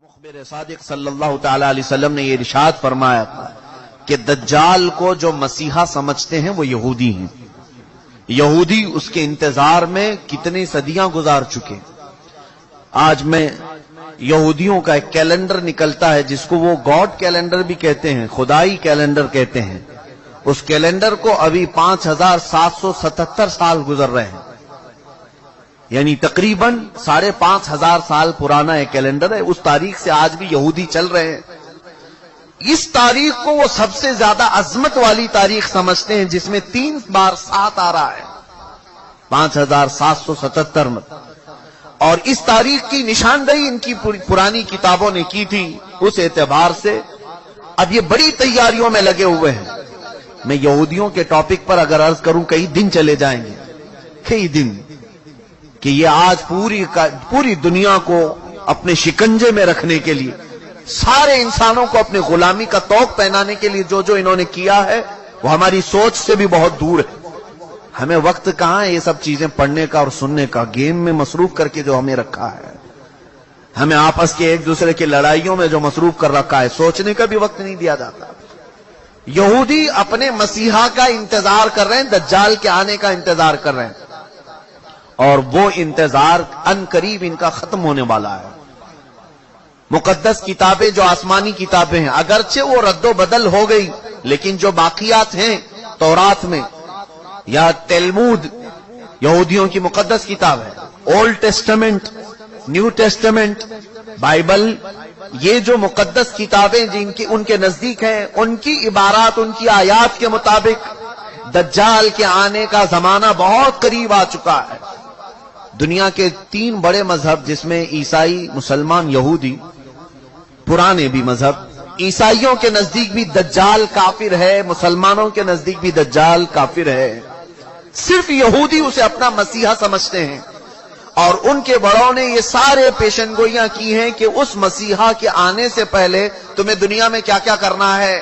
مخبر صادق صلی اللہ تعالی علیہ وسلم نے یہ ارشاد فرمایا تھا کہ دجال کو جو مسیحا سمجھتے ہیں وہ یہودی ہیں. یہودی اس کے انتظار میں کتنی صدیاں گزار چکے. آج میں یہودیوں کا ایک کیلنڈر نکلتا ہے جس کو وہ گاڈ کیلنڈر بھی کہتے ہیں, خدائی کیلنڈر کہتے ہیں. اس کیلنڈر کو ابھی 5777 سال گزر رہے ہیں, یعنی تقریباً 5500 سال پرانا ایک کیلنڈر ہے. اس تاریخ سے آج بھی یہودی چل رہے ہیں. اس تاریخ کو وہ سب سے زیادہ عظمت والی تاریخ سمجھتے ہیں جس میں 3 بار 7 آ رہا ہے, 5777 میں. اور اس تاریخ کی نشاندہی ان کی پرانی کتابوں نے کی تھی. اس اعتبار سے اب یہ بڑی تیاریوں میں لگے ہوئے ہیں. میں یہودیوں کے ٹاپک پر اگر عرض کروں کئی دن چلے جائیں گے, کئی دن, کہ یہ آج پوری دنیا کو اپنے شکنجے میں رکھنے کے لیے, سارے انسانوں کو اپنے غلامی کا طوق پہنانے کے لیے جو انہوں نے کیا ہے وہ ہماری سوچ سے بھی بہت دور ہے. ہمیں وقت کہاں ہے یہ سب چیزیں پڑھنے کا اور سننے کا. گیم میں مصروف کر کے جو ہمیں رکھا ہے, ہمیں آپس کے ایک دوسرے کی لڑائیوں میں جو مصروف کر رکھا ہے, سوچنے کا بھی وقت نہیں دیا جاتا. یہودی اپنے مسیحا کا انتظار کر رہے ہیں, دجال کے آنے کا انتظار کر رہے ہیں, اور وہ انتظار ان قریب ان کا ختم ہونے والا ہے. مقدس کتابیں جو آسمانی کتابیں ہیں اگرچہ وہ رد و بدل ہو گئی, لیکن جو باقیات ہیں تورات میں یا تلمود, یہودیوں کی مقدس کتاب ہے, old testament, new testament, Bible, یہ جو مقدس کتابیں جن کی ان کے نزدیک ہیں, ان کی عبارات, ان کی آیات کے مطابق دجال کے آنے کا زمانہ بہت قریب آ چکا ہے. دنیا کے 3 بڑے مذہب جس میں عیسائی, مسلمان, یہودی, پرانے بھی مذہب, عیسائیوں کے نزدیک بھی دجال کافر ہے, مسلمانوں کے نزدیک بھی دجال کافر ہے. صرف یہودی اسے اپنا مسیحا سمجھتے ہیں, اور ان کے بڑوں نے یہ سارے پیشن گوئیاں کی ہیں کہ اس مسیحا کے آنے سے پہلے تمہیں دنیا میں کیا کیا کرنا ہے,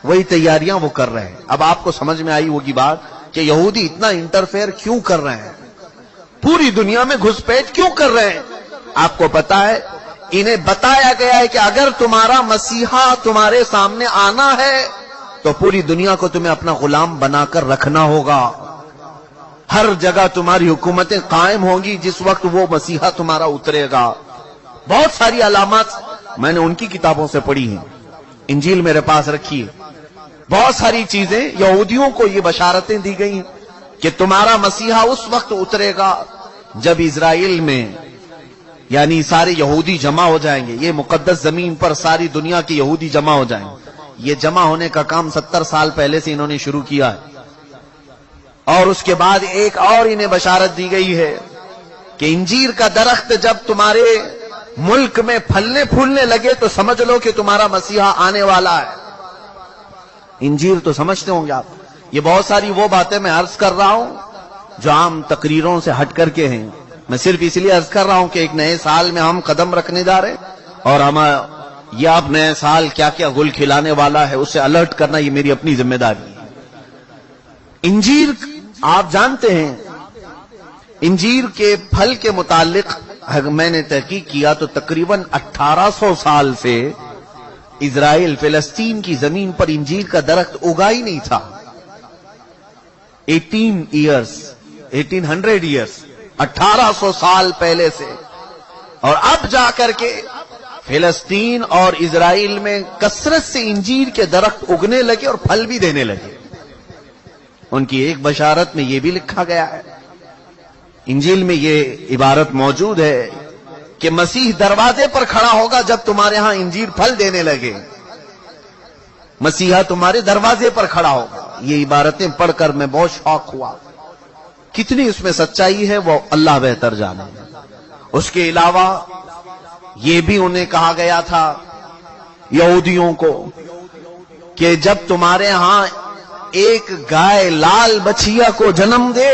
وہی تیاریاں وہ کر رہے ہیں. اب آپ کو سمجھ میں آئی ہوگی بات کہ یہودی اتنا انٹرفیئر کیوں کر رہے ہیں, پوری دنیا میں گھسپیٹ کیوں کر رہے ہیں. آپ کو پتا ہے, انہیں بتایا گیا ہے کہ اگر تمہارا مسیحا تمہارے سامنے آنا ہے تو پوری دنیا کو تمہیں اپنا غلام بنا کر رکھنا ہوگا. ہر جگہ تمہاری حکومتیں قائم ہوں گی جس وقت وہ مسیحا تمہارا اترے گا. بہت ساری علامات میں نے ان کی کتابوں سے پڑھی ہیں, انجیل میرے پاس رکھی ہے. بہت ساری چیزیں یہودیوں کو یہ بشارتیں دی گئی ہیں کہ تمہارا مسیحا اس وقت اترے گا جب اسرائیل میں, یعنی سارے یہودی جمع ہو جائیں گے. یہ مقدس زمین پر ساری دنیا کے یہودی جمع ہو جائیں گے. یہ جمع ہونے کا کام 70 سال پہلے سے انہوں نے شروع کیا ہے. اور اس کے بعد ایک اور انہیں بشارت دی گئی ہے کہ انجیر کا درخت جب تمہارے ملک میں پھلنے پھولنے لگے تو سمجھ لو کہ تمہارا مسیحا آنے والا ہے. انجیر تو سمجھتے ہوں گے آپ. یہ بہت ساری وہ باتیں میں عرض کر رہا ہوں جو عام تقریروں سے ہٹ کر کے ہیں. میں صرف اس لیے عرض کر رہا ہوں کہ ایک نئے سال میں ہم قدم رکھنے جا رہے ہیں, اور ہم یہ اب نئے سال کیا کیا گل کھلانے والا ہے اسے الرٹ کرنا یہ میری اپنی ذمہ داری ہے. انجیر آپ جانتے ہیں, انجیر کے پھل کے متعلق میں نے تحقیق کیا تو تقریباً 1800 سال سے اسرائیل, فلسطین کی زمین پر انجیر کا درخت اگا ہی نہیں تھا. 1800 ایئرس 1800 سال پہلے سے, اور اب جا کر کے فلسطین اور اسرائیل میں کثرت سے انجیر کے درخت اگنے لگے اور پھل بھی دینے لگے. ان کی ایک بشارت میں یہ بھی لکھا گیا ہے, انجیل میں یہ عبارت موجود ہے کہ مسیح دروازے پر کھڑا ہوگا جب تمہارے ہاں انجیر پھل دینے لگے. مسیحا تمہارے دروازے پر کھڑا ہوگا. یہ عبارتیں پڑھ کر میں بہت شوق ہوا. کتنی اس میں سچائی ہے وہ اللہ بہتر جانے. اس کے علاوہ یہ بھی انہیں کہا گیا تھا یہودیوں کو کہ جب تمہارے ہاں ایک گائے لال بچیا کو جنم دے,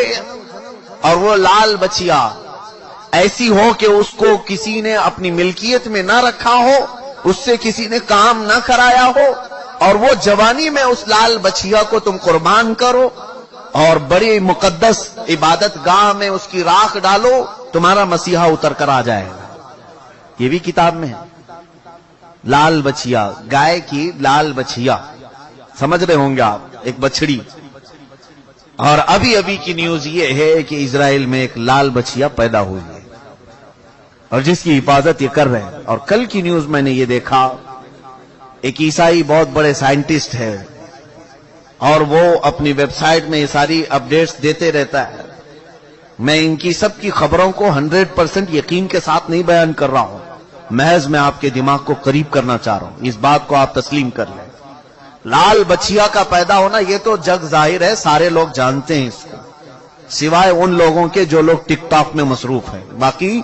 اور وہ لال بچیا ایسی ہو کہ اس کو کسی نے اپنی ملکیت میں نہ رکھا ہو, اس سے کسی نے کام نہ کرایا ہو, اور وہ جوانی میں اس لال بچیا کو تم قربان کرو اور بڑی مقدس عبادت گاہ میں اس کی راکھ ڈالو, تمہارا مسیحا اتر کر آ جائے گا. یہ بھی کتاب میں ہے. लाल बछिया, गाय की लाल बछिया, समझ रहे होंगे आप, एक बछड़ी। और अभी अभी की न्यूज ये है कि इजराइल में एक लाल बछिया पैदा हुई है और जिसकी हिफाजत ये कर रहे हैं। और कल की न्यूज मैंने ये देखा, एक ईसाई बहुत बड़े साइंटिस्ट है और वो अपनी वेबसाइट में ये सारी अपडेट्स देते रहता है। मैं इनकी सबकी खबरों को 100% यकीन के साथ नहीं बयान कर रहा हूं, महज मैं आपके दिमाग को करीब करना चाह रहा हूं, इस बात को आप तस्लीम कर लें। लाल बछिया का पैदा होना ये तो जग जाहिर है, सारे लोग जानते हैं इसको, सिवाय उन लोगों के जो लोग टिकटॉक में मसरूफ हैं। बाकी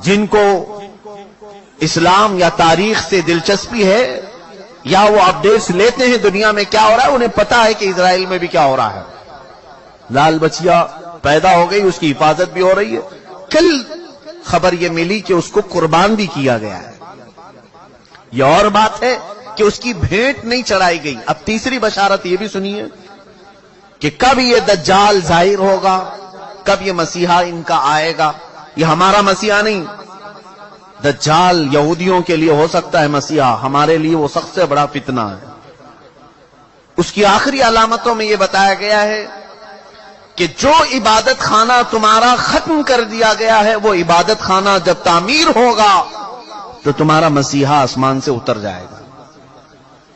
जिनको इस्लाम या तारीख से दिलचस्पी है या वो अपडेट्स लेते हैं दुनिया में क्या हो रहा है, उन्हें पता है कि इजराइल में भी क्या हो रहा है। लाल बछिया पैदा हो गई, उसकी हिफाजत भी हो रही है। कल खबर ये मिली कि उसको कुर्बान भी किया गया है। ये और बात है कि उसकी भेंट नहीं चढ़ाई गई। अब तीसरी बशारत ये भी सुनिए कि कब ये दज्जाल जाहिर होगा, कब ये मसीहा इनका आएगा। ये हमारा मसीहा नहीं, दज्जाल यहूदियों के लिए हो सकता है मसीहा, हमारे लिए वो सबसे बड़ा फितना है। उसकी आखिरी अलामतों में ये बताया गया है कि जो इबादत खाना तुम्हारा खत्म कर दिया गया है, वो इबादत खाना जब तामीर होगा तो तुम्हारा मसीहा आसमान से उतर जाएगा।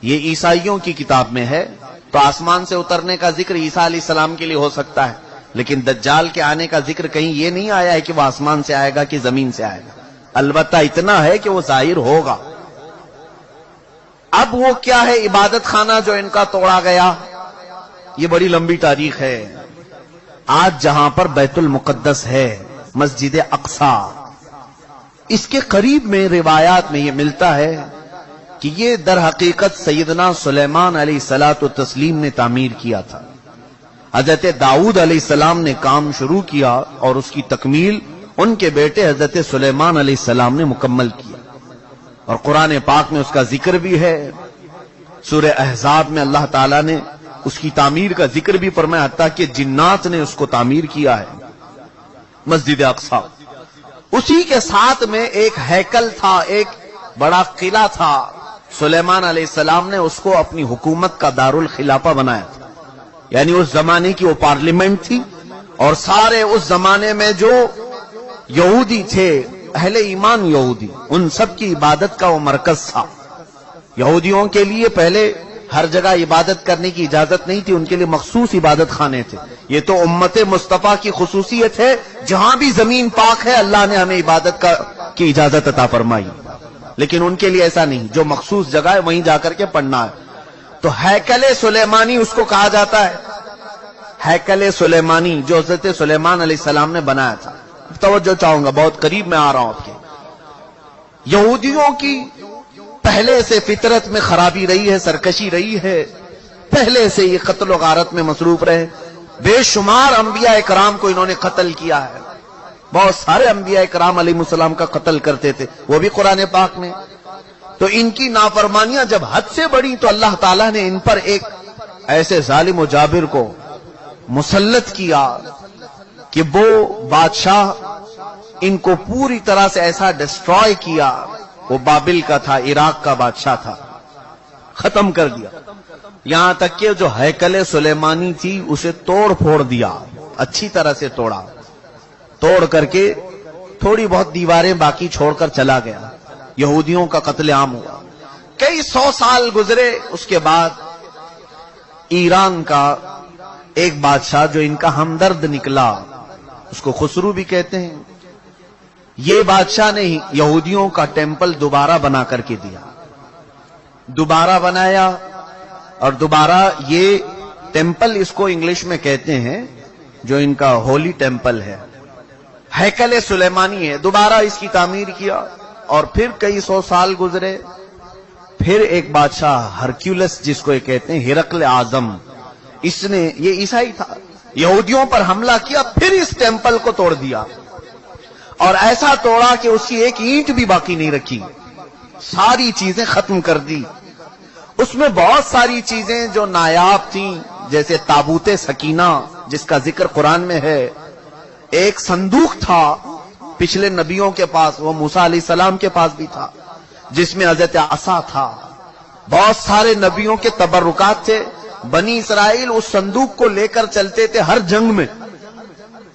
ये ईसाइयों की किताब में है, तो आसमान से उतरने का जिक्र ईसा अलैहिस्सलाम के लिए हो सकता है, लेकिन दज्जाल के आने का जिक्र कहीं ये नहीं आया है कि वो आसमान से आएगा कि जमीन से आएगा। अलबत्ता इतना है कि वो जाहिर होगा। अब वो क्या है इबादत खाना जो इनका तोड़ा गया, ये बड़ी लंबी तारीख है। आज जहां पर बैतुल मुकद्दस है, मस्जिद अक्सा, इसके करीब में रिवायात में ये मिलता है कि ये दर हकीकत सैयदना सुलेमान अलैहिस्सलातु तस्लीम ने तामीर किया था। हजरत दाऊद अलैहिस्सलाम ने काम शुरू किया और उसकी तकमील उनके बेटे हजरत सुलेमान अलैहिस्सलाम ने मुकम्मल किया। और कुरान पाक में उसका जिक्र भी है। सूरह अहज़ाब में अल्लाह ताला ने उसकी तामीर का जिक्र भी फरमाया, हत्ता कि जिन्नात ने उसको तामीर किया है, मस्जिद अक्सा। उसी के साथ में एक हैकल था, एक बड़ा किला था। सुलेमान अलैहिस्सलाम ने उसको अपनी हुकूमत का दारुल खिलाफा बनाया था, यानी उस जमाने की वो पार्लियामेंट थी और सारे उस जमाने में जो यहूदी थे, अहले ईमान यहूदी, उन सब की इबादत का वो मरकज था। यहूदियों के लिए पहले हर जगह इबादत करने की इजाजत नहीं थी, उनके लिए मखसूस इबादत खाने थे। ये तो उम्मत मुस्तफा की खुसूसियत है, जहां भी जमीन पाक है अल्लाह ने हमें इबादत की इजाजत अता फरमाई, लेकिन उनके लिए ऐसा नहीं, जो मखसूस जगह है वहीं जाकर के पढ़ना है। तो हैकले सुलेमानी उसको कहा जाता है, हैकले सुलेमानी जो हज़रत सुलेमान अलैहिस्सलाम ने बनाया था। तवज्जो चाहूंगा, बहुत करीब में आ रहा हूं आपके। यहूदियों की पहले से फितरत में खराबी रही है, सरकशी रही है, पहले से ये कत्ल गारत में मसरूफ रहे। बेशुमार अंबिया इकराम को इन्होंने कत्ल किया है, बहुत सारे अंबिया इकराम अलैहिस्सलाम का कत्ल करते थे, वो भी कुरान पाक में। तो इनकी नाफरमानियां जब हद से बढ़ी तो अल्लाह ताला ने इन पर एक ऐसे जालिम व जाबिर को मुसल्लत किया कि वो बादशाह इनको पूरी तरह से ऐसा डिस्ट्रॉय किया। वो बाबिल का था, इराक का बादशाह था, खत्म कर दिया। यहां तक कि जो हैकले सुलेमानी थी उसे तोड़ फोड़ दिया, अच्छी तरह से तोड़ा, तोड़ करके थोड़ी बहुत दीवारें बाकी छोड़कर चला गया। यहूदियों का कत्ले आम हुआ। कई 100 साल गुजरे, उसके बाद ईरान का एक बादशाह जो इनका हमदर्द निकला, उसको खुसरू भी कहते हैं, ये बादशाह ने यहूदियों का टेंपल दोबारा बना करके दिया। दोबारा बनाया और दोबारा ये टेंपल, इसको इंग्लिश में कहते हैं, जो इनका होली टेंपल है, हैकले सुलेमानी है, दोबारा इसकी तामीर किया। और फिर कई 100 साल गुजरे, फिर एक बादशाह हरक्यूलस जिसको ये कहते हैं, हिरकल आजम, इसने, ये ईसाई था, यहूदियों पर हमला किया, फिर इस टेंपल को तोड़ दिया और ऐसा तोड़ा कि उसकी एक ईंट भी बाकी नहीं रखी, सारी चीजें खत्म कर दी। उसमें बहुत सारी चीजें जो नायाब थी, जैसे ताबूते सकीना जिसका जिक्र कुरान में है, एक संदूक था पिछले नबियों के पास, वो मूसा अलैहिस्सलाम के पास भी था, جس میں حضرت عصا تھا، بہت سارے نبیوں کے تبرکات تھے. بنی اسرائیل اس صندوق کو لے کر چلتے تھے ہر جنگ میں،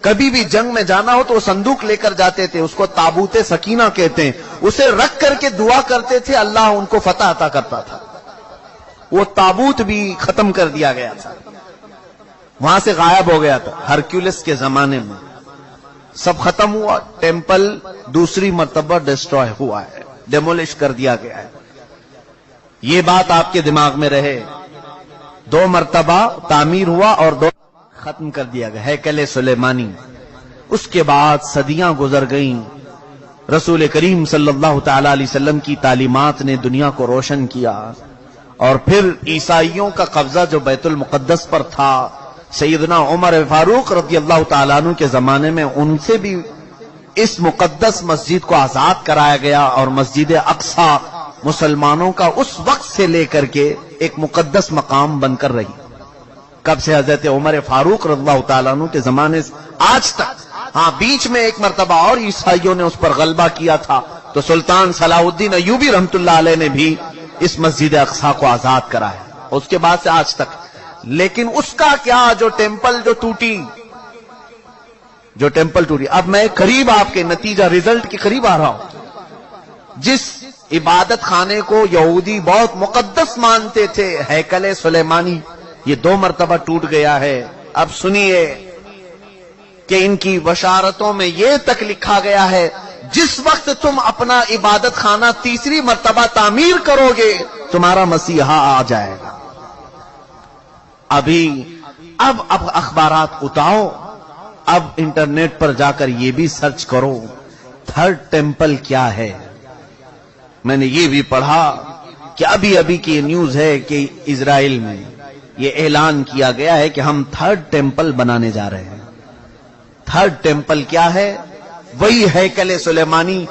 کبھی بھی جنگ میں جانا ہو تو وہ صندوق لے کر جاتے تھے. اس کو تابوت سکینہ کہتے ہیں. اسے رکھ کر کے دعا کرتے تھے، اللہ ان کو فتح عطا کرتا تھا. وہ تابوت بھی ختم کر دیا گیا تھا، وہاں سے غائب ہو گیا تھا. ہرکیولس کے زمانے میں سب ختم ہوا. ٹیمپل دوسری مرتبہ ڈسٹروائے ہوا ہے، ڈیمولش کر دیا گیا ہے. یہ بات آپ کے دماغ میں رہے. 2 مرتبہ تعمیر ہوا اور 2 ختم کر دیا گیا ہیکل سلیمانی. اس کے بعد صدیاں گزر گئیں. رسول کریم صلی اللہ تعالی علیہ وسلم کی تعلیمات نے دنیا کو روشن کیا، اور پھر عیسائیوں کا قبضہ جو بیت المقدس پر تھا، سیدنا عمر فاروق رضی اللہ تعالیٰ عنہ کے زمانے میں ان سے بھی اس مقدس مسجد کو آزاد کرایا گیا، اور مسجد اقصی مسلمانوں کا اس وقت سے لے کر کے ایک مقدس مقام بن کر رہی. کب سے؟ حضرت عمر فاروق رضی اللہ تعالیٰ عنہ کے زمانے سے آج تک. ہاں، بیچ میں ایک مرتبہ اور عیسائیوں نے اس پر غلبہ کیا تھا، تو سلطان صلاح الدین ایوبی رحمت اللہ علیہ نے بھی اس مسجد اقصی کو آزاد کرایا، اس کے بعد سے آج تک. لیکن اس کا کیا، جو ٹیمپل ٹوٹی. اب میں قریب آپ کے نتیجہ رزلٹ کے قریب آ رہا ہوں. جس عبادت خانے کو یہودی بہت مقدس مانتے تھے، ہیکل سلیمانی، یہ 2 مرتبہ ٹوٹ گیا ہے. اب سنیے کہ ان کی بشارتوں میں یہ تک لکھا گیا ہے، جس وقت تم اپنا عبادت خانہ تیسری مرتبہ تعمیر کرو گے، تمہارا مسیحا آ جائے گا. اب اخبارات اٹھاؤ، اب انٹرنیٹ پر جا کر یہ بھی سرچ کرو 3rd ٹیمپل کیا ہے. میں نے یہ بھی پڑھا کہ ابھی کی نیوز ہے کہ اسرائیل میں یہ اعلان کیا گیا ہے کہ ہم 3rd ٹیمپل بنانے جا رہے ہیں. 3rd ٹیمپل کیا ہے؟ وہی ہیکل سلیمانی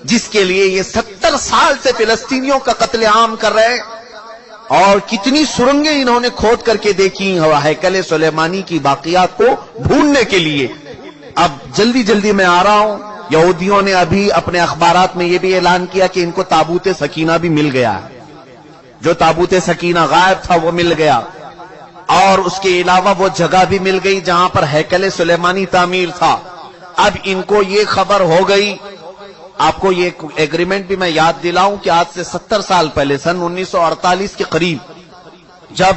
جس کے لیے یہ 70 سال سے فلسطینیوں کا قتل عام کر رہے ہیں، اور کتنی سرنگیں انہوں نے کھود کر کے دیکھی ہیکل سلیمانی کی باقیات کو ڈھونڈنے کے لیے. اب جلدی میں آ رہا ہوں. یہودیوں نے ابھی اپنے اخبارات میں یہ بھی اعلان کیا کہ ان کو تابوت سکینہ بھی مل گیا ہے. جو تابوت سکینہ غائب تھا وہ مل گیا، اور اس کے علاوہ وہ جگہ بھی مل گئی جہاں پر ہیکل سلیمانی تعمیر تھا. اب ان کو یہ خبر ہو گئی. آپ کو یہ ایگریمنٹ بھی میں یاد دلاؤں کہ آج سے 70 سال پہلے، سن 1948 کے قریب، جب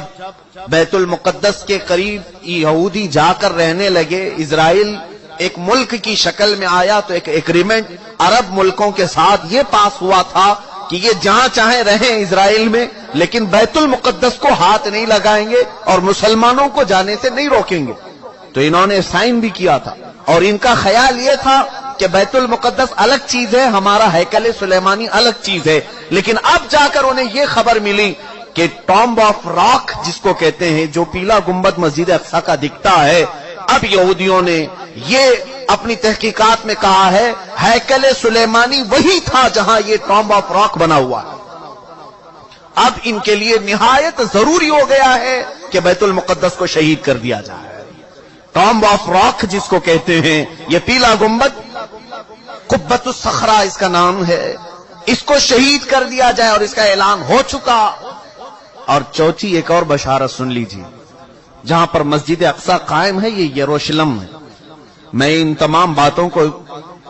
بیت المقدس کے قریب یہودی جا کر رہنے لگے، اسرائیل ایک ملک کی شکل میں آیا، تو ایک ایگریمنٹ عرب ملکوں کے ساتھ یہ پاس ہوا تھا کہ یہ جہاں چاہیں رہیں اسرائیل میں، لیکن بیت المقدس کو ہاتھ نہیں لگائیں گے اور مسلمانوں کو جانے سے نہیں روکیں گے. تو انہوں نے سائن بھی کیا تھا، اور ان کا خیال یہ تھا کہ بیت المقدس الگ چیز ہے، ہمارا ہیکل سلیمانی الگ چیز ہے. لیکن اب جا کر انہیں یہ خبر ملی کہ ٹامب آف راک جس کو کہتے ہیں، جو پیلا گنبد مسجد اقصی کا دکھتا ہے، اب یہودیوں نے یہ اپنی تحقیقات میں کہا ہے ہیکل سلیمانی وہی تھا جہاں یہ ٹامب آف راک بنا ہوا ہے. اب ان کے لیے نہایت ضروری ہو گیا ہے کہ بیت المقدس کو شہید کر دیا جائے. ٹامب آف راک جس کو کہتے ہیں، یہ پیلا گنبد، قبۃ الصخرہ اس کا نام ہے، اس کو شہید کر دیا جائے، اور اس کا اعلان ہو چکا. اور چوتھی ایک اور بشارت سن لیجیے، جہاں پر مسجد اقصی قائم ہے، یہ یروشلم ہے. میں ان تمام باتوں کو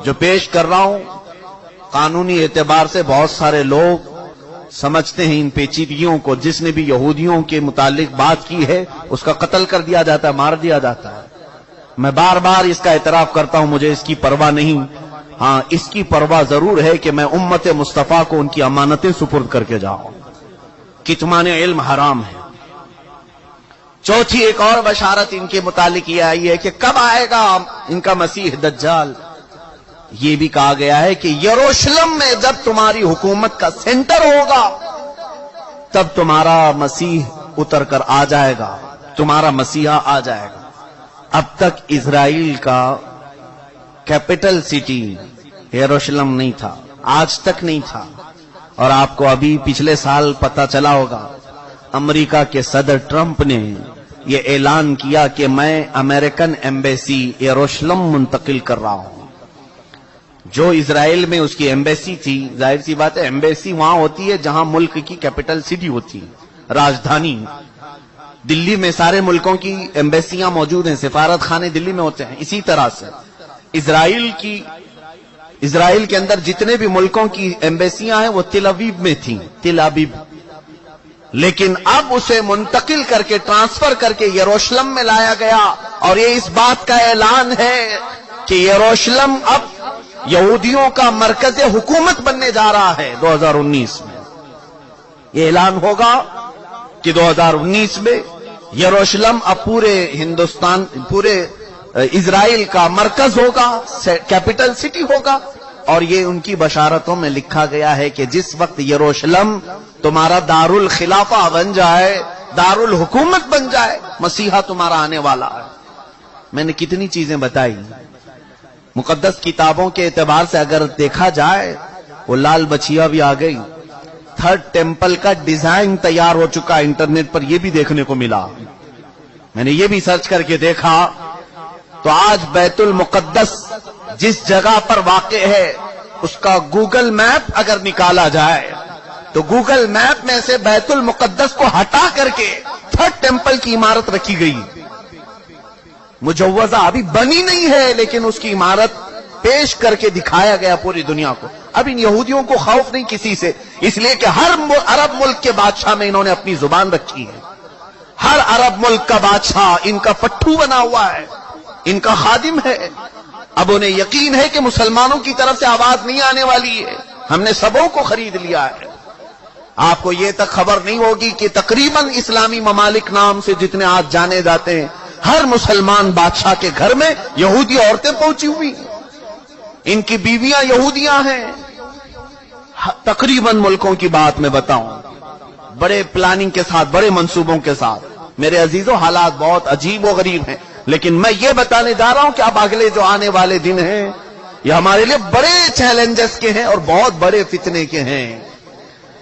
جو پیش کر رہا ہوں، قانونی اعتبار سے بہت سارے لوگ سمجھتے ہیں ان پیچیدگیوں کو. جس نے بھی یہودیوں کے متعلق بات کی ہے اس کا قتل کر دیا جاتا ہے، مار دیا جاتا ہے. میں بار بار اس کا اعتراف کرتا ہوں، مجھے اس کی پرواہ نہیں. ہاں، اس کی پرواہ ضرور ہے کہ میں امت مصطفیٰ کو ان کی امانتیں سپرد کر کے جاؤں. کتمان علم حرام ہے. چوتھی ایک اور بشارت ان کے متعلق یہ آئی ہے کہ کب آئے گا ان کا مسیح دجال. یہ بھی کہا گیا ہے کہ یروشلم میں جب تمہاری حکومت کا سینٹر ہوگا تب تمہارا مسیح اتر کر آ جائے گا، تمہارا مسیحا آ جائے گا. اب تک اسرائیل کا کیپٹل سٹی یروشلم نہیں تھا، آج تک نہیں تھا. اور آپ کو ابھی پچھلے سال پتہ چلا ہوگا، امریکہ کے صدر ٹرمپ نے یہ اعلان کیا کہ میں امریکن ایمبیسی یروشلم منتقل کر رہا ہوں. जो इजराइल में उसकी एम्बेसी थी, जाहिर सी बात है एम्बेसी वहां होती है जहां मुल्क की कैपिटल सिटी होती है, राजधानी। दिल्ली में सारे मुल्कों की एम्बेसियां मौजूद हैं, सिफारत खाने दिल्ली में होते हैं। इसी तरह से इजराइल के अंदर जितने भी मुल्कों की एम्बेसियां हैं वो तिल अवीव में थी, तिल अवीव। लेकिन अब उसे मुंतकिल करके, ट्रांसफर करके यरूशलेम में लाया गया, और ये इस बात का ऐलान है कि यरूशलेम अब यहूदियों का मरकज हुकूमत बनने जा रहा है 2019 में। ये ऐलान होगा कि 2019 में यरूशलेम अब पूरे हिंदुस्तान, पूरे इजराइल का मरकज होगा, कैपिटल सिटी होगा। और ये उनकी बशारतों में लिखा गया है कि जिस वक्त यरूशलेम तुम्हारा दारुल खिलाफा बन जाए, दारुल हुकूमत बन जाए, मसीहा तुम्हारा आने वाला है। मैंने कितनी चीजें बताई। मुकद्दस किताबों के एतबार से अगर देखा जाए, वो लाल बछिया भी आ गई, थर्ड टेम्पल का डिजाइन तैयार हो चुका, इंटरनेट पर यह भी देखने को मिला। मैंने ये भी सर्च करके देखा तो आज बैतुल मुकद्दस जिस जगह पर वाक़ है उसका गूगल मैप अगर निकाला जाए तो गूगल मैप में से बैतुल मुकद्दस को हटा करके थर्ड टेम्पल की इमारत रखी गई। मुजव्वजा अभी बनी नहीं है, लेकिन उसकी इमारत पेश करके दिखाया गया पूरी दुनिया को। अब इन यहूदियों को खौफ नहीं किसी से, इसलिए कि हर अरब मुल्क के बादशाह में इन्होंने अपनी जुबान रखी है। हर अरब मुल्क का बादशाह इनका पट्टू बना हुआ है, इनका खादिम है। अब उन्हें यकीन है कि मुसलमानों की तरफ से आवाज नहीं आने वाली है, हमने सबों को खरीद लिया है। आपको ये तक खबर नहीं होगी कि तकरीबन इस्लामी ममालिक नाम से जितने आज जाने जाते हैं, हर मुसलमान बादशाह के घर में यहूदी औरतें पहुंची हुई हैं, इनकी बीवियां यहूदियां हैं। तकरीबन मुल्कों की बात मैं बताऊं, बड़े प्लानिंग के साथ, बड़े मंसूबों के साथ। मेरे अजीजों, हालात बहुत अजीब व गरीब हैं, लेकिन मैं ये बताने जा रहा हूं कि अब अगले जो आने वाले दिन हैं ये हमारे लिए बड़े चैलेंजेस के हैं और बहुत बड़े फितने के हैं।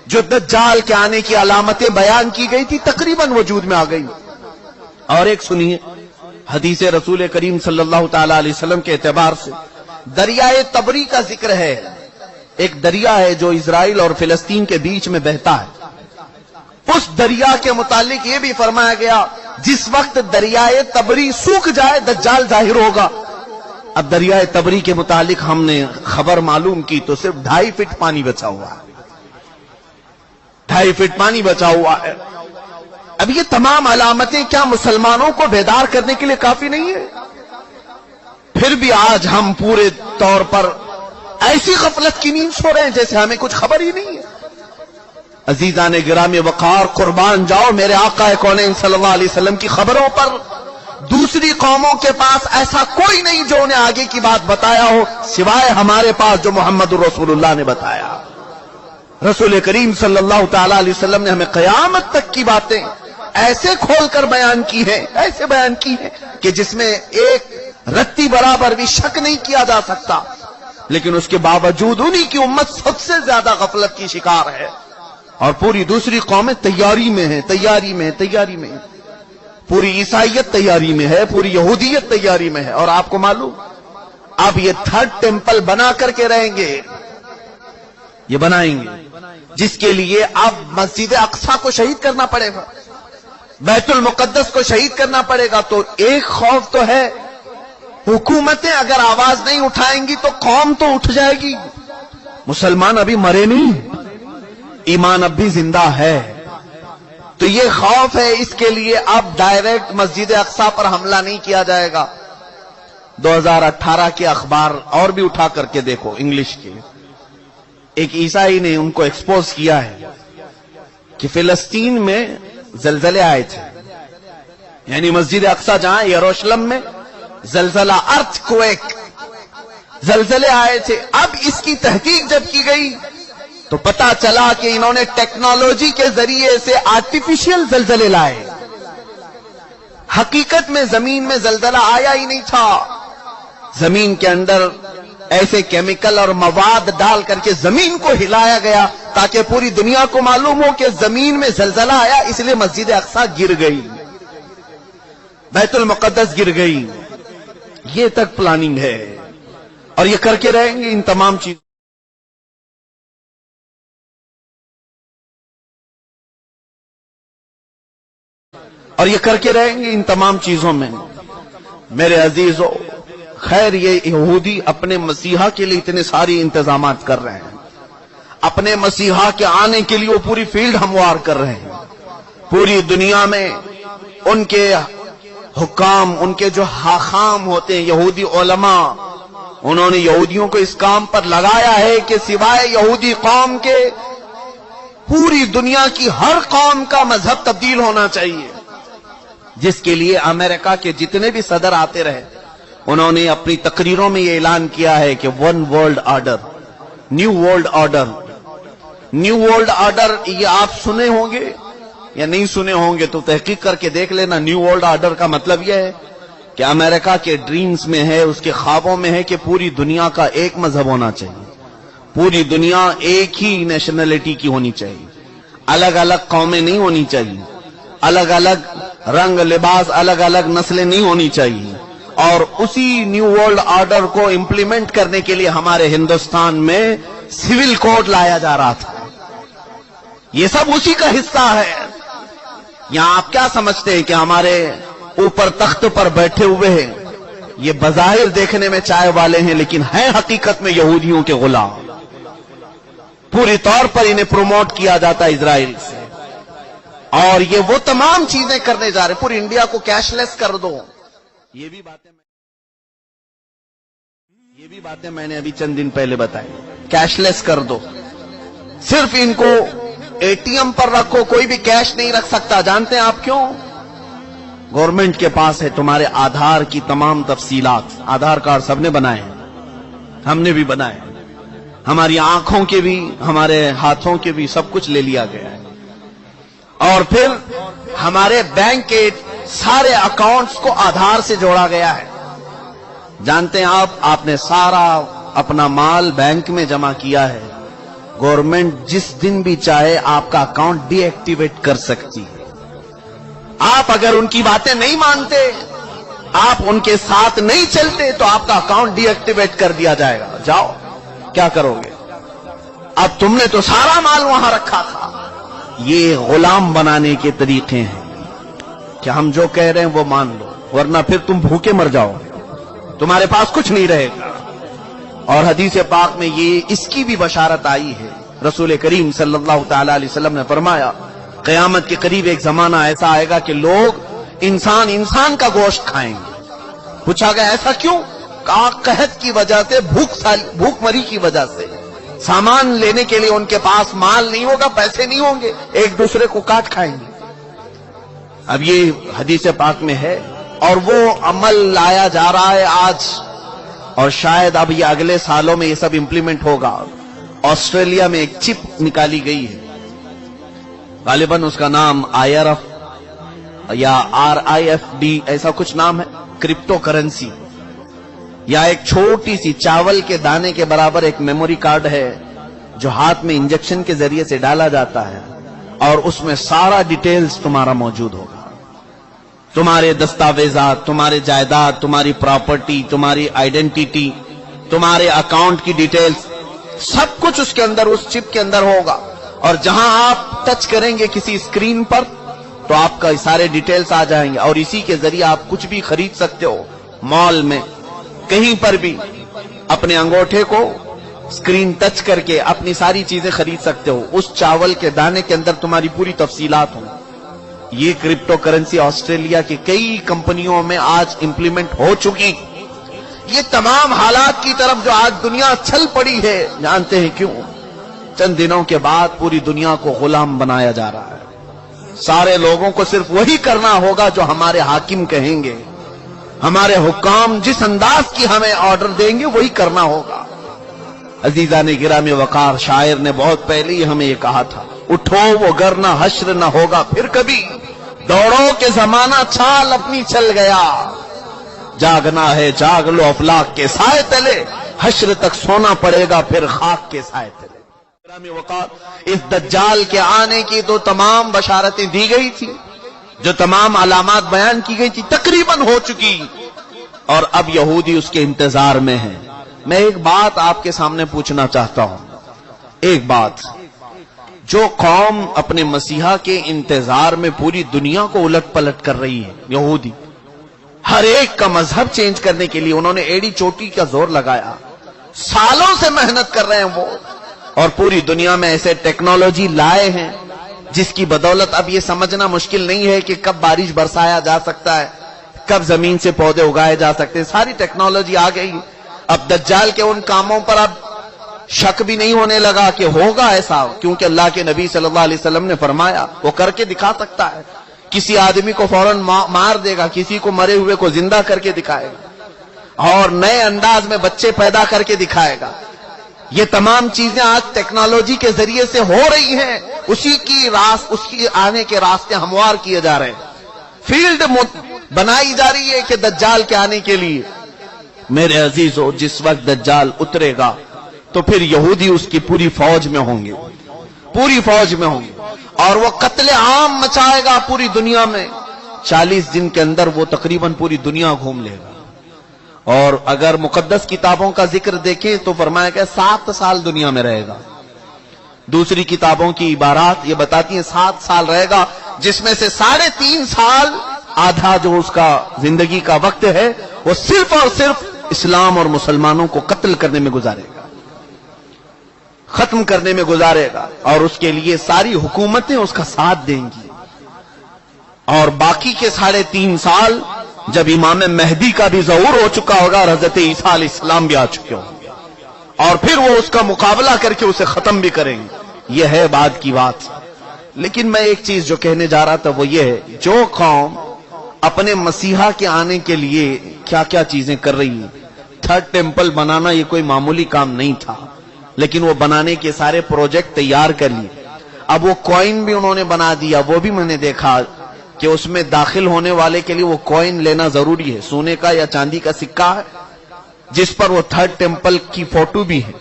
जो दज्जाल के आने की अलामतें बयान की गई थी तकरीबन वजूद में आ गई। और एक सुनिए, हदीस रसूल करीम सल्लल्लाहु ताला अलैहि वसल्लम के एतबार से दरियाए तबरी का जिक्र है। एक दरिया है जो इजराइल और फिलिस्तीन के बीच में बहता है। उस दरिया के मुतालिक ये भी फरमाया गया, जिस वक्त दरियाए तबरी सूख जाए दज्जाल जाहिर होगा। अब दरियाए तबरी के मुतालिक हमने खबर मालूम की तो सिर्फ 2.5 फीट पानी बचा हुआ है, 2.5 फीट पानी बचा हुआ है। अब ये तमाम अलामतें क्या मुसलमानों को बेदार करने के लिए काफी नहीं है? फिर भी आज हम पूरे तौर पर ऐसी गफलत की नींद सो रहे हैं जैसे हमें कुछ खबर ही नहीं है। अजीजान गिरामी वकार, कुर्बान जाओ मेरे आका कौनैन सल्लल्लाहु अलैहि वसल्लम की खबरों पर। दूसरी कौमों के पास ऐसा कोई नहीं जो उन्हें आगे की बात बताया हो, सिवाय हमारे पास जो मोहम्मद रसूलुल्लाह ने बताया। रसूल करीम सल्लल्लाहु ताला अलैहि वसल्लम ने हमें क़यामत तक की बातें ऐसे खोलकर बयान की है, ऐसे बयान की है कि जिसमें एक रत्ती बराबर भी शक नहीं किया जा सकता। लेकिन उसके बावजूद उन्हीं की उम्मत सबसे ज्यादा गफलत की शिकार है और पूरी दूसरी कौमें तैयारी में है, तैयारी में है, तैयारी में है। पूरी ईसाइयत तैयारी में है, पूरी यहूदियत तैयारी में है। और आपको मालूम, अब ये थर्ड टेम्पल बना करके रहेंगे, ये बनाएंगे, जिसके लिए अब मस्जिद अक्सा को शहीद करना पड़ेगा, बैतुल मुकद्दस को शहीद करना पड़ेगा। तो एक खौफ तो है, हुकूमतें अगर आवाज नहीं उठाएंगी तो कौम तो उठ जाएगी। मुसलमान अभी मरे नहीं, ईमान अब भी जिंदा है। तो ये खौफ है, इसके लिए अब डायरेक्ट मस्जिद अक्सा पर हमला नहीं किया जाएगा। 2018 के अखबार और भी उठा करके देखो, इंग्लिश के, एक ईसाई ने उनको एक्सपोज किया है कि फिलिस्तीन में जलजले आए थे, यानी मस्जिद अक्सा जहां यरूशलेम में जलजला, अर्थक्वेक, जलजले आए थे। अब इसकी तहकीक जब की गई तो पता चला कि इन्होंने टेक्नोलॉजी के जरिए से आर्टिफिशियल जलजले लाए। हकीकत में जमीन में जलजला आया ही नहीं था। जमीन के अंदर ऐसे केमिकल और मवाद डाल करके जमीन को हिलाया गया ताकि पूरी दुनिया को मालूम हो कि जमीन में जलजला आया, इसलिए मस्जिद अक्सा गिर गई, बैतुल मुकद्दस गिर गई। ये तक प्लानिंग है। और ये करके रहेंगे इन तमाम चीज और ये करके रहेंगे इन तमाम चीजों में। मेरे अजीजों, खैर ये यहूदी अपने मसीहा के लिए इतने सारी इंतजामात कर रहे हैं, अपने मसीहा के आने के लिए वो पूरी फील्ड हमवार कर रहे हैं। पूरी दुनिया में उनके हुक्काम, उनके जो हाखाम होते हैं यहूदी उलमा, उन्होंने यहूदियों को इस काम पर लगाया है कि सिवाय यहूदी कौम के पूरी दुनिया की हर कौम का मजहब तब्दील होना चाहिए। जिसके लिए अमेरिका के जितने भी सदर आते रहे, उन्होंने अपनी तकरीरों में ये ऐलान किया है कि one world order, new world order. New world order ये आप सुने होंगे या नहीं सुने होंगे तो तहकीक करके देख लेना। न्यू वर्ल्ड ऑर्डर का मतलब यह है कि अमेरिका के ड्रीम्स में है, उसके ख्वाबों में है कि पूरी दुनिया का एक मजहब होना चाहिए, पूरी दुनिया एक ही नेशनलिटी की होनी चाहिए, अलग अलग कौमें नहीं होनी चाहिए, अलग अलग रंग लिबास, अलग अलग नस्लें नहीं होनी चाहिए। और उसी न्यू वर्ल्ड ऑर्डर को इंप्लीमेंट करने के लिए हमारे हिंदुस्तान में सिविल कोड लाया जा रहा था। ये सब उसी का हिस्सा है। यहां आप क्या समझते हैं कि हमारे ऊपर तख्त पर बैठे हुए हैं, ये बज़ाहिर देखने में चाय वाले हैं लेकिन हैं हकीकत में यहूदियों के गुलाम। पूरी तौर पर इन्हें प्रमोट किया जाता है इजराइल से, और ये वो तमाम चीजें करने जा रहे। पूरी इंडिया को कैशलेस कर दो, ये भी बातें मैंने अभी चंद दिन पहले बताई। कैशलेस कर दो, सिर्फ इनको एटीएम पर रखो, कोई भी कैश नहीं रख सकता। जानते हैं आप क्यों? गवर्नमेंट के पास है तुम्हारे आधार की तमाम तफसीलात। आधार कार्ड सबने बनाए, हमने भी बनाए, हमारी आंखों के भी, हमारे हाथों के भी, सब कुछ ले लिया गया है। और फिर हमारे बैंक के सारे अकाउंट्स को आधार से जोड़ा गया है। जानते हैं आप, आपने सारा अपना माल बैंक में जमा किया है, गवर्नमेंट जिस दिन भी चाहे आपका अकाउंट डीएक्टिवेट कर सकती है। आप अगर उनकी बातें नहीं मानते, आप उनके साथ नहीं चलते, तो आपका अकाउंट डीएक्टिवेट कर दिया जाएगा। जाओ, क्या करोगे? अब तुमने तो सारा माल वहां रखा था। ये गुलाम बनाने के तरीके हैं कि हम जो कह रहे हैं वो मान लो, वरना फिर तुम भूखे मर जाओ, तुम्हारे पास कुछ नहीं रहेगा। और हदीस पाक में ये इसकी भी बशारत आई है। रसूल करीम सल्लल्लाहु तआला अलैहि वसल्लम ने फरमाया, क़यामत के करीब एक जमाना ऐसा आएगा कि लोग इंसान का गोश्त खाएंगे। पूछा गया ऐसा क्यों? कहा कहत की वजह से, भूखमरी की वजह से। सामान लेने के लिए उनके पास माल नहीं होगा, पैसे नहीं होंगे, एक दूसरे को काट खाएंगे। अब ये हदीस पाक में है और वो अमल लाया जा रहा है आज, और शायद अब ये अगले सालों में ये सब इंप्लीमेंट होगा। ऑस्ट्रेलिया में एक चिप निकाली गई है, गालिबन उसका नाम IRF या RIFD ऐसा कुछ नाम है, क्रिप्टो करेंसी। या एक छोटी सी चावल के दाने के बराबर एक मेमोरी कार्ड है जो हाथ में इंजेक्शन के जरिए से डाला जाता है, और उसमें सारा डिटेल्स तुम्हारा मौजूद होगा। तुम्हारे दस्तावेजात, तुम्हारे जायदाद, तुम्हारी प्रॉपर्टी, तुम्हारी आइडेंटिटी, तुम्हारे अकाउंट की डिटेल्स, सब कुछ उसके अंदर, उस चिप के अंदर होगा। और जहां आप टच करेंगे किसी स्क्रीन पर तो आपका सारे डिटेल्स आ जाएंगे, और इसी के जरिए आप कुछ भी खरीद सकते हो। मॉल में कहीं पर भी अपने अंगूठे को स्क्रीन टच करके अपनी सारी चीजें खरीद सकते हो। उस चावल के दाने के अंदर तुम्हारी पूरी तफसीलात हो। ये क्रिप्टो करेंसी ऑस्ट्रेलिया की कई कंपनियों में आज इंप्लीमेंट हो चुकी। ये तमाम हालात की तरफ जो आज दुनिया चल पड़ी है, जानते हैं क्यों? चंद दिनों के बाद पूरी दुनिया को गुलाम बनाया जा रहा है। सारे लोगों को सिर्फ वही करना होगा जो हमारे हाकिम कहेंगे, हमारे हुक्काम जिस अंदाज की हमें ऑर्डर देंगे वही करना होगा। अजीजाने गिरामी वकार, शायर ने बहुत पहले ही हमें ये कहा था, उठो वो गर न हश्र न होगा फिर कभी, दौड़ो के जमाना चाल अपनी चल गया, जागना है जाग लो अफलाक के साए तले, हश्र तक सोना पड़ेगा फिर खाक के साए तले। इस दज्जाल के आने की तो तमाम बशारतें दी गई थी, जो तमाम अलामात बयान की गई थी, तकरीबन हो चुकी, और अब यहूदी उसके इंतजार में है। میں ایک بات آپ کے سامنے پوچھنا چاہتا ہوں، ایک بات، جو قوم اپنے مسیحا کے انتظار میں پوری دنیا کو الٹ پلٹ کر رہی ہے، یہودی، ہر ایک کا مذہب چینج کرنے کے لیے انہوں نے ایڑی چوٹی کا زور لگایا، سالوں سے محنت کر رہے ہیں وہ، اور پوری دنیا میں ایسے ٹیکنالوجی لائے ہیں جس کی بدولت اب یہ سمجھنا مشکل نہیں ہے کہ کب بارش برسایا جا سکتا ہے، کب زمین سے پودے اگائے جا سکتے ہیں، ساری ٹیکنالوجی آ گئی۔ اب دجال کے ان کاموں پر اب شک بھی نہیں ہونے لگا کہ ہوگا ایسا، کیونکہ اللہ کے نبی صلی اللہ علیہ وسلم نے فرمایا وہ کر کے دکھا سکتا ہے، کسی آدمی کو فوراً مار دے گا، کسی کو مرے ہوئے کو زندہ کر کے دکھائے گا، اور نئے انداز میں بچے پیدا کر کے دکھائے گا۔ یہ تمام چیزیں آج ٹیکنالوجی کے ذریعے سے ہو رہی ہیں، اس کی آنے کے راستے ہموار کیے جا رہے ہیں، فیلڈ بنائی جا رہی ہے کہ دجال کے آنے کے لیے۔ میرے عزیزو، جس وقت دجال اترے گا تو پھر یہودی اس کی پوری فوج میں ہوں گے، پوری فوج میں ہوں گے، اور وہ قتل عام مچائے گا پوری دنیا میں۔ 40 دن کے اندر وہ تقریباً پوری دنیا گھوم لے گا، اور اگر مقدس کتابوں کا ذکر دیکھیں تو فرمایا کہ 7 سال دنیا میں رہے گا۔ دوسری کتابوں کی عبارات یہ بتاتی ہیں 7 سال رہے گا، جس میں سے 3.5 سال، آدھا جو اس کا زندگی کا وقت ہے، وہ صرف اور صرف اسلام اور مسلمانوں کو قتل کرنے میں گزارے گا، ختم کرنے میں گزارے گا، اور اس کے لیے ساری حکومتیں اس کا ساتھ دیں گی۔ اور باقی کے 3.5 سال جب امام مہدی کا بھی ظہور ہو چکا ہوگا اور حضرت عیسیٰ علیہ السلام بھی آ چکے ہوں گے، اور پھر وہ اس کا مقابلہ کر کے اسے ختم بھی کریں گے۔ یہ ہے بعد کی بات۔ لیکن میں ایک چیز جو کہنے جا رہا تھا وہ یہ ہے، جو قوم اپنے مسیحا کے آنے کے لیے کیا کیا چیزیں کر رہی ہے، 3rd ٹیمپل بنانا یہ کوئی معمولی کام نہیں تھا، لیکن وہ بنانے کے سارے پروجیکٹ تیار کر لیے۔ اب وہ کوئن بھی انہوں نے بنا دیا، وہ بھی میں نے دیکھا کہ اس میں داخل ہونے والے کے لیے وہ کوئن لینا ضروری ہے، سونے کا یا چاندی کا سکہ ہے، جس پر وہ 3rd ٹیمپل کی فوٹو بھی ہے،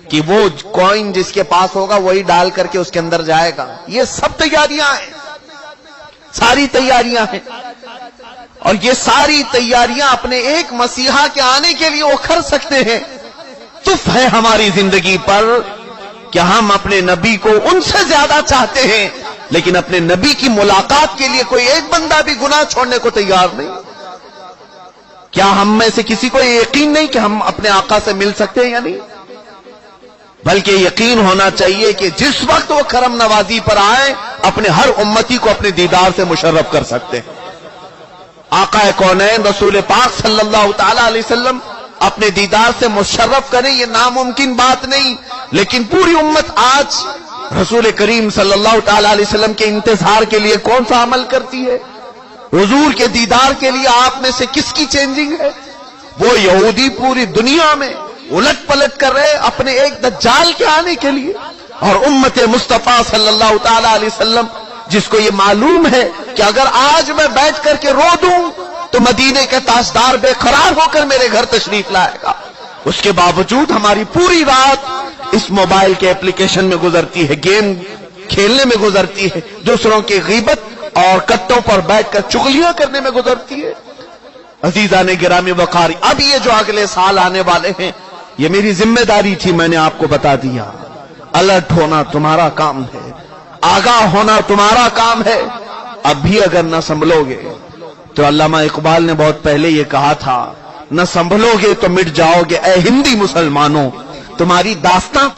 کہ وہ کوئن جس کے پاس ہوگا وہی ڈال کر کے اس کے اندر جائے گا۔ یہ سب تیاریاں ہیں، ساری تیاریاں ہیں، اور یہ ساری تیاریاں اپنے ایک مسیحا کے آنے کے لیے وہ کر سکتے ہیں۔ تف ہے ہماری زندگی پر کہ ہم اپنے نبی کو ان سے زیادہ چاہتے ہیں، لیکن اپنے نبی کی ملاقات کے لیے کوئی ایک بندہ بھی گناہ چھوڑنے کو تیار نہیں۔ کیا ہم میں سے کسی کو یہ یقین نہیں کہ ہم اپنے آقا سے مل سکتے ہیں یا نہیں؟ بلکہ یقین ہونا چاہیے کہ جس وقت وہ کرم نوازی پر آئے، اپنے ہر امتی کو اپنے دیدار سے مشرف کر سکتے ہیں۔ آقا کونین رسول پاک صلی اللہ تعالی علیہ وسلم اپنے دیدار سے مشرف کریں، یہ ناممکن بات نہیں، لیکن پوری امت آج رسول کریم صلی اللہ تعالی علیہ وسلم کے انتظار کے لیے کون سا عمل کرتی ہے؟ حضور کے دیدار کے لیے آپ میں سے کس کی چینجنگ ہے؟ وہ یہودی پوری دنیا میں الٹ پلٹ کر رہے اپنے ایک دجال کے آنے کے لیے، اور امت مصطفیٰ صلی اللہ تعالی علیہ وسلم جس کو یہ معلوم ہے کہ اگر آج میں بیٹھ کر کے رو دوں تو مدینے کے تاجدار بے قرار ہو کر میرے گھر تشریف لائے گا، اس کے باوجود ہماری پوری رات اس موبائل کے اپلیکیشن میں گزرتی ہے، گیم کھیلنے میں گزرتی ہے، دوسروں کی غیبت اور کٹوں پر بیٹھ کر چغلیاں کرنے میں گزرتی ہے۔ عزیزان گرامی وقاری، اب یہ جو اگلے سال آنے والے ہیں، یہ میری ذمہ داری تھی، میں نے آپ کو بتا دیا۔ الرٹ ہونا تمہارا کام ہے، آگاہ ہونا تمہارا کام ہے۔ اب بھی اگر نہ سنبھلو گے تو علامہ اقبال نے بہت پہلے یہ کہا تھا، نہ سنبھلو گے تو مٹ جاؤ گے اے ہندی مسلمانوں، تمہاری داستان